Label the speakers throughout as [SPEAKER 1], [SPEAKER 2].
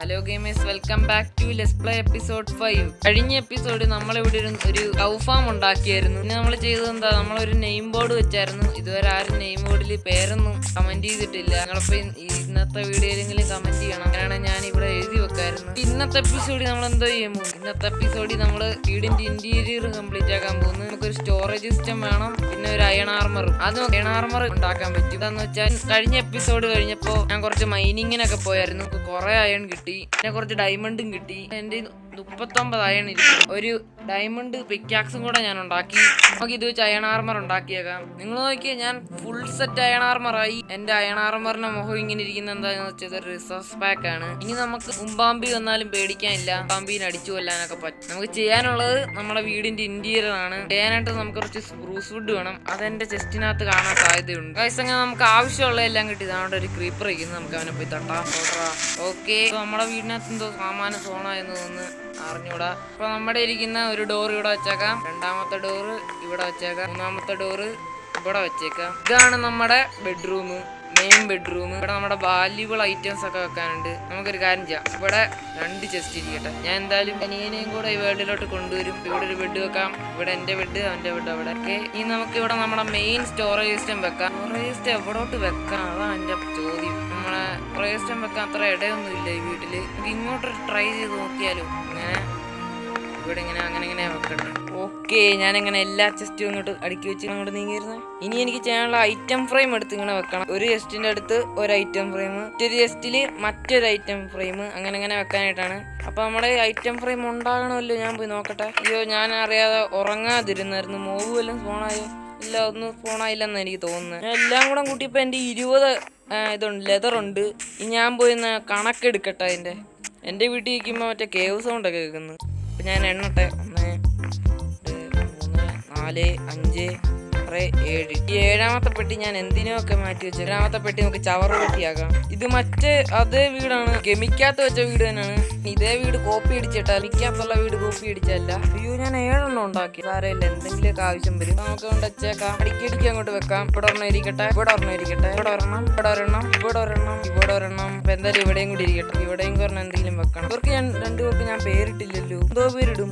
[SPEAKER 1] Hello gamers, welcome back to let's play episode 5. കഴിഞ്ഞ episode നമ്മളിവിടെ ഒരു കൗ ഫാം ഉണ്ടാക്കിയായിരുന്നു. പിന്നെ നമ്മൾ ചെയ്തത് എന്താ, നമ്മളൊരു നെയിം ബോർഡ് വെച്ചായിരുന്നു. ഇതുവരെ ആരും നെയിം ബോർഡിൽ പേരൊന്നും കമന്റ് ചെയ്തിട്ടില്ല. നിങ്ങളിപ്പോൾ ഇന്നത്തെ വീഡിയോയിലെങ്കിലും കമന്റ് ചെയ്യണം. അങ്ങനെയാണ് ഞാൻ ഇവിടെ എഴുതി വെക്കായിരുന്നു. ഇന്നത്തെ എപ്പിസോഡിൽ നമ്മൾ എന്തോ ചെയ്യാൻ പോകും? ഇന്നത്തെ എപ്പിസോഡിൽ നമ്മൾ വീടിന്റെ ഇന്റീരിയർ കംപ്ലീറ്റ് ആക്കാൻ പോകുന്നു. നമുക്കൊരു സ്റ്റോറേജ് സിസ്റ്റം വേണം, പിന്നെ ഒരു അയൺ ആർമർ. അത് അയൺ ആർമർ ഉണ്ടാക്കാൻ പറ്റും. എന്താന്ന് വെച്ചാൽ കഴിഞ്ഞ എപ്പിസോഡ് കഴിഞ്ഞപ്പോൾ ഞാൻ കുറച്ച് മൈനിങ്ങിനൊക്കെ പോയായിരുന്നു. കുറെ അയൺ കിട്ടി, പിന്നെ കുറച്ച് ഡയമണ്ടും കിട്ടി. എന്റെ 39 അയൺ ഇരിക്കും. ഒരു ഡയമണ്ട് പിക്കാക്സും കൂടെ ഞാൻ ഉണ്ടാക്കി. നമുക്ക് ഇത് വെച്ച് അയൺ ആർമർ ഉണ്ടാക്കിയേക്കാം. നിങ്ങൾ നോക്കിയാൽ ഞാൻ ഫുൾ സെറ്റ് അയൺ ആർമറായി. എന്റെ അയൺ ആർമറിന്റെ മുഖം ഇങ്ങനെ ഇരിക്കുന്ന എന്താന്ന് വെച്ചത് റിസോഴ്സ് പാക്ക് ആണ്. ഇനി നമുക്ക് ഉമ്പാമ്പി വന്നാലും പേടിക്കാനില്ല. ഉമ്പാമ്പിനെ അടിച്ചു കൊല്ലാനൊക്കെ പറ്റും. നമുക്ക് ചെയ്യാനുള്ളത് നമ്മുടെ വീടിന്റെ ഇന്റീരിയർ ആണ്. ചെയ്യാനായിട്ട് നമുക്ക് കുറച്ച് സ്പ്രൂസ് വുഡ് വേണം. അതെന്റെ ചെസ്റ്റിനകത്ത് കാണാൻ സാധ്യതയുണ്ട്. അങ്ങനെ നമുക്ക് ആവശ്യമുള്ള എല്ലാം കിട്ടി. അതുകൊണ്ട് ഒരു ക്രീപ്പർ ഇരിക്കുന്നു, നമുക്ക് അവനെ പോയി തട്ടാം. ഓക്കെ, നമ്മുടെ വീടിനകത്ത് എന്തോ സാമാന സോണായെന്ന് തോന്നുന്നു, അറിഞ്ഞൂടാ. അപ്പൊ നമ്മുടെ ഇരിക്കുന്ന ഒരു ഡോർ ഇവിടെ വെച്ചേക്കാം, രണ്ടാമത്തെ ഡോറ് ഇവിടെ വെച്ചേക്കാം, മൂന്നാമത്തെ ഡോറ് ഇവിടെ വെച്ചേക്കാം. ഇതാണ് നമ്മുടെ ബെഡ്റൂം, മെയിൻ ബെഡ്റൂം. ഇവിടെ നമ്മുടെ വാല്യുബിൾ ഐറ്റംസ് ഒക്കെ വെക്കാനുണ്ട്. നമുക്കൊരു കാര്യം ചെയ്യാം, ഇവിടെ 2 ചെസ്റ്റ് ഇരിക്കട്ടെ. ഞാൻ എന്തായാലും അനിയനെയും കൂടെ ഈ വേൾഡിലോട്ട് കൊണ്ടുവരും. ഇവിടെ ഒരു ബെഡ് വെക്കാം, ഇവിടെ എന്റെ ബെഡ്, അവന്റെ ബെഡ് അവിടെ. ഓക്കെ, ഇനി നമുക്ക് ഇവിടെ നമ്മുടെ മെയിൻ സ്റ്റോറേജ് സിസ്റ്റം വെക്കാം. സ്റ്റോറേജ് സിസ്റ്റം എവിടോട്ട് വെക്കാം, അതാണ് എന്റെ ചോദ്യം. നമ്മളെ സ്റ്റോറേജ് സിസ്റ്റം വെക്കാൻ അത്ര ഇടയൊന്നും ഇല്ല ഈ വീട്ടില്. നമുക്ക് ഇങ്ങോട്ട് ട്രൈ ചെയ്ത് നോക്കിയാലോ. ഇങ്ങനെ ഇവിടെ ഇങ്ങനെ അങ്ങനെ വെക്കട്ടെ. ഓക്കെ, ഞാനിങ്ങനെ എല്ലാ ചെസ്റ്റും ഇങ്ങോട്ട് അടുക്കി വെച്ച് അങ്ങോട്ട് നീങ്ങിയിരുന്നു. ഇനി എനിക്ക് ചെയ്യാനുള്ള ഐറ്റം ഫ്രെയിം എടുത്ത് ഇങ്ങനെ വെക്കണം. ഒരു ചെസ്റ്റിന്റെ അടുത്ത് ഒരു ഐറ്റം ഫ്രെയിം, മറ്റൊരു ചെസ്റ്റില് മറ്റൊരു ഐറ്റം ഫ്രെയിം, അങ്ങനെ വെക്കാനായിട്ടാണ്. അപ്പൊ നമ്മുടെ ഐറ്റം ഫ്രെയിം ഉണ്ടാകണമല്ലോ. ഞാൻ പോയി നോക്കട്ടെ. അയ്യോ, ഞാൻ അറിയാതെ ഉറങ്ങാതിരുന്നായിരുന്നു. മോവ് വല്ലതും ഫോണായോ? ഇല്ല, ഒന്നും ഫോണായില്ലെന്ന് എനിക്ക് തോന്നുന്നത്. ഞാൻ എല്ലാം കൂടെ കൂട്ടിയപ്പോൾ എൻ്റെ 20 ഇതുണ്ട്, ലെതറുണ്ട്. ഇനി ഞാൻ പോയി കണക്കെടുക്കട്ടെ. എൻ്റെ വീട്ടിൽ ഇരിക്കുമ്പോൾ മറ്റേ കേവ് സൗണ്ടൊക്കെ കേൾക്കുന്നു. അപ്പം ഞാൻ എണ്ണട്ടെ. 1 2 3 4 5 6 7. ഈ 7ാമത്തെ പെട്ടി ഞാൻ എന്തിനൊക്കെ മാറ്റി വെച്ചു. 7ാമത്തെ പെട്ടി നമുക്ക് ചവറ് പെട്ടിയാക്കാം. ഇത് മറ്റേ അതേ വീടാണ്, ഗമിക്കാത്ത വെച്ച വീട് തന്നെയാണ്. ഇതേ വീട് കോപ്പി അടിച്ചിട്ടാ, മിക്കാത്തുള്ള വീട് കോപ്പി അടിച്ചല്ല. അയ്യോ, ഞാൻ 7 ഉണ്ടാക്കി. സാരമില്ല, എന്തെങ്കിലുമൊക്കെ ആവശ്യം വരും. നമുക്ക് കൊണ്ട് വെച്ചേക്കാം. അടിക്കടിക്ക് അങ്ങോട്ട് വെക്കാം. ഇവിടെ ഒരെണ്ണം ഇരിക്കട്ടെ, ഇവിടെ ഒരെണ്ണം ഇരിക്കട്ടെ, ഇവിടെ ഒരെണ്ണം, ഇവിടെ ഒരെണ്ണം, ഇവിടെ ഒരെണ്ണം, ഇവിടെ ഒരെണ്ണം. അപ്പൊ എന്തായാലും ഇവിടെയും കൂടി ഇരിക്കട്ടെ. ഇവിടെയും കുറഞ്ഞ എന്തെങ്കിലും വെക്കണം. ഇവർക്ക് ഞാൻ 2 പേർക്ക് ഞാൻ പേരിട്ടില്ലല്ലോ. എന്തോ പേരിടും.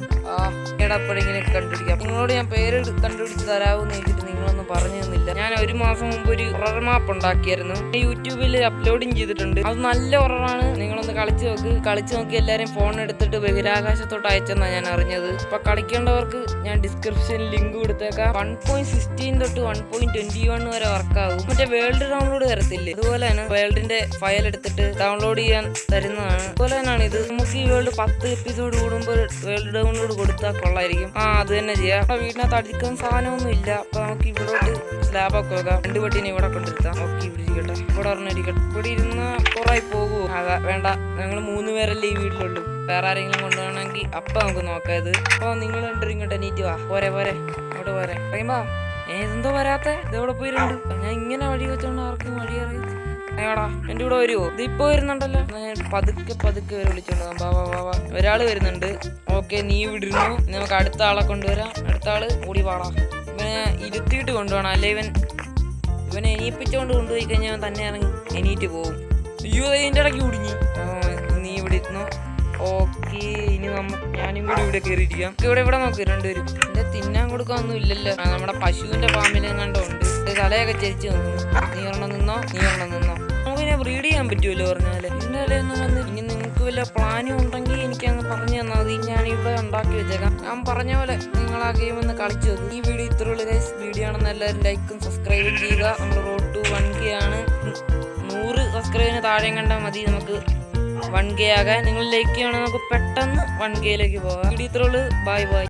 [SPEAKER 1] എടപ്പഴെങ്കിലും കണ്ടുപിടിക്കാം. നിങ്ങളോട് ഞാൻ പേര് കണ്ടുപിടിച്ച് തരാമെന്ന് ചോദിച്ചിട്ട് നിങ്ങളൊന്നും പറഞ്ഞു തന്നില്ല. ഞാൻ 1 മാസം മുമ്പ് ഒരു ഹൊറർ മാപ്പ് ഉണ്ടാക്കിയായിരുന്നു. യൂട്യൂബിൽ അപ്ലോഡും ചെയ്തിട്ടുണ്ട്. അത് നല്ല ഹൊററാണ്. നിങ്ങളൊന്ന് കളിച്ച് നോക്കി എല്ലാവരും ഫോൺ എടുത്തിട്ട് ബഹിരാകാശത്തോട്ട് അയച്ചെന്നാ ഞാൻ അറിഞ്ഞത്. അപ്പൊ കളിക്കേണ്ടവർക്ക് ഞാൻ ഡിസ്ക്രിപ്ഷനിൽ ലിങ്ക് കൊടുത്തേക്കാം. 1.16 തൊട്ട് 1.21 വരെ വർക്കാകും. മറ്റേ വേൾഡ് ഡൗൺലോഡ് തരത്തില്ലേ, അതുപോലെയാണ് വേൾഡിന്റെ ഫയൽ എടുത്തിട്ട് ഡൗൺലോഡ് ചെയ്യാൻ തരുന്നതാണ്. അതുപോലെ തന്നെയാണ് ഇത്. നമുക്ക് ഈ വേൾഡ് 10 എപ്പിസോഡ് കൂടുമ്പോൾ വേൾഡ് ഡൗൺലോഡ് കൊടുത്താൽ കൊള്ളായിരിക്കും. അത് തന്നെ ചെയ്യാം. അപ്പൊ വീടിനകത്ത് അടിക്കാൻ സാധനമൊന്നും ഇല്ല. അപ്പൊ നമുക്ക് ഇവിടോട്ട് സ്ലാബൊക്കെ വെക്കാം. 2 പെട്ടിനെ ഇവിടെ കൊണ്ടിരുത്താം. ഓക്കെ, ഇവിടെ ഇരിക്കട്ടെ, ഇവിടെ ഒരെണ്ണം ഇരിക്കട്ടെ. ഇവിടെ ഇരുന്ന് പുറമായി പോകുമോ? വേണ്ട, ഞങ്ങൾ 3 പേരല്ലേ ഈ വീട്ടിലുള്ളൂ. വേറെ ആരെങ്കിലും കൊണ്ടുപോകണമെങ്കിൽ അപ്പൊ നമുക്ക് നോക്കാം ഇത്. അപ്പൊ നിങ്ങൾ രണ്ടും ഇങ്ങോട്ട് എണീറ്റ് വാ. പോരെ അവിടെ പോരെ പറയുമ്പോ എന്തോ വരാത്ത ഇതെവിടെ പോയിട്ടുണ്ട്. ഞാൻ ഇങ്ങനെ വഴി വെച്ചോണ്ട് ആർക്കും വഴി അറിയാം. അയ്യോടാ, എന്റെ കൂടെ വരുവോ? ഇത് ഇപ്പൊ വരുന്നുണ്ടല്ലോ. ഞാൻ പതുക്കെ വരെ വിളിച്ചോണ്ട് വാ. ഒരാള് വരുന്നുണ്ട്. ഓക്കെ, നീ വിടുന്നു. നമുക്ക് അടുത്ത ആളെ കൊണ്ടുവരാം. അടുത്ത ആള് ഓടി വാടാ. ഇവനെ ഇരുത്തിയിട്ട് കൊണ്ടുപോകണം, അല്ലെ ഇവനെ എണീപ്പിച്ചോണ്ട് കൊണ്ടുപോയി കഴിഞ്ഞാൽ അവൻ തന്നെ ഇറങ്ങി എണീറ്റ് പോകും. അയ്യോ, ഇതിന്റെ ഇടയ്ക്ക് കുടുങ്ങി. നീ ഇവിടെ ഇരുന്നു. ഓക്കെ, ഇനി ഞാനും കൂടി ഇവിടെ കയറിയിരിക്കാം. ഇവിടെ നോക്ക്, 2 പേരും. എന്റെ തിന്നാൻ കൊടുക്കാനൊന്നും ഇല്ലല്ലോ. നമ്മുടെ പശുവിന്റെ ഫാമിലെങ്ങാണ്ടോ ഉണ്ട്. തലയൊക്കെ ചരിച്ച് നോക്കുന്നു. നീ ഒരെണ്ണം നിന്നോ. നമുക്കിനെ ബ്രീഡ് ചെയ്യാൻ പറ്റുമല്ലോ പറഞ്ഞാല്. ഇതിന്റെ തലയൊന്നും വന്ന്. ഇനി നിങ്ങൾക്ക് വല്ല പ്ലാനും ഉണ്ടെങ്കിൽ എനിക്കങ്ങ് പറഞ്ഞു തന്നാൽ മതി. ഞാൻ ഇവിടെ ഉണ്ടാക്കി വെച്ചേക്കാം. ഞാൻ പറഞ്ഞ പോലെ നിങ്ങൾ ആ ഗെയിം ഒന്ന് കളിച്ചു നോക്കും. ഈ വീഡിയോ ഇത്രയുള്ള ഗൈസ്. വീഡിയോ ആണെന്ന് എല്ലാവരും ലൈക്കും സബ്സ്ക്രൈബും ചെയ്യുക. നമ്മൾ റോഡ് ടു 1K ആണ്. 100 സബ്സ്ക്രൈബിന് താഴെ കണ്ടാൽ മതി നമുക്ക് 1K ആകാൻ. നിങ്ങൾ ലൈക്ക് ചെയ്യണമെങ്കിൽ നമുക്ക് പെട്ടെന്ന് 1Kയിലേക്ക് പോകാം. വീഡിയോ ഇത്രയുള്ളൂ. ബൈ.